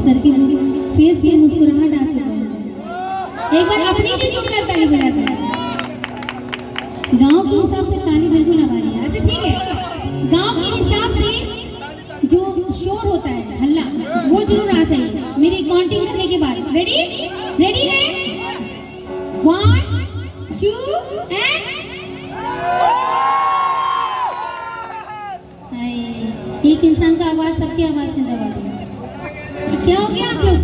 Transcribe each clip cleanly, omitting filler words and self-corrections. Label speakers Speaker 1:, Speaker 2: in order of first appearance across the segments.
Speaker 1: Sir के face पे मुस्कुराहट आ चुका है। एक बार अपने लिए जोरदार ताली बजा दो। गांव के हिसाब से ताली बिल्कुल हमारी है। अच्छा ठीक है, गांव के हिसाब से जो शोर होता है, हल्ला, वो जरूर आ चाहिए मेरी काउंटिंग करने के बाद। रेडी? रेडी है? 1 2 एंड एक इंसान का आवाज सबकी आवाज में दबा दिया। क्या हो गया आप लोग?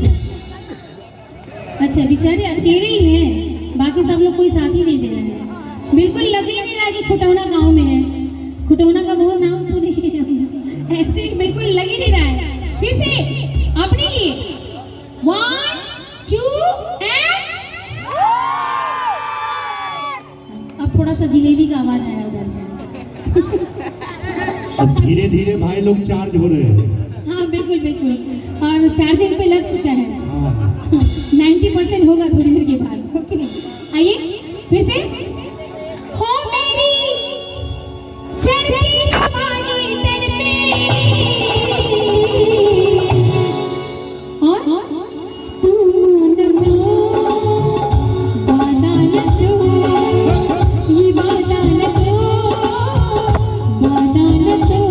Speaker 1: अच्छा बेचारे अकेले ही हैं, बाकी सब लोग कोई साथ ही नहीं दे रहे हैं। बिल्कुल लग ही नहीं रहा कि खुटौना गांव में है। खुटौना का बहुत नाम सुने हैं, ऐसे बिल्कुल लग ही नहीं रहा है। फिर से अपने लिए 1 2 एंड अब थोड़ा सा जिलेबी का आवाज आया उधर से।
Speaker 2: अब धीरे धीरे भाई लोग चार्ज हो रहे हैं।
Speaker 1: हाँ बिल्कुल बिल्कुल, और चार्जिंग पे लग चुका है।
Speaker 2: हाँ।
Speaker 1: 90% होगा थोड़ी देर के बाद। ओके आइए फिर से। हो मेरी चढ़ती जवानी तन पे और तू नमो वादा न तो, ये वादा न तो, वादा न तो।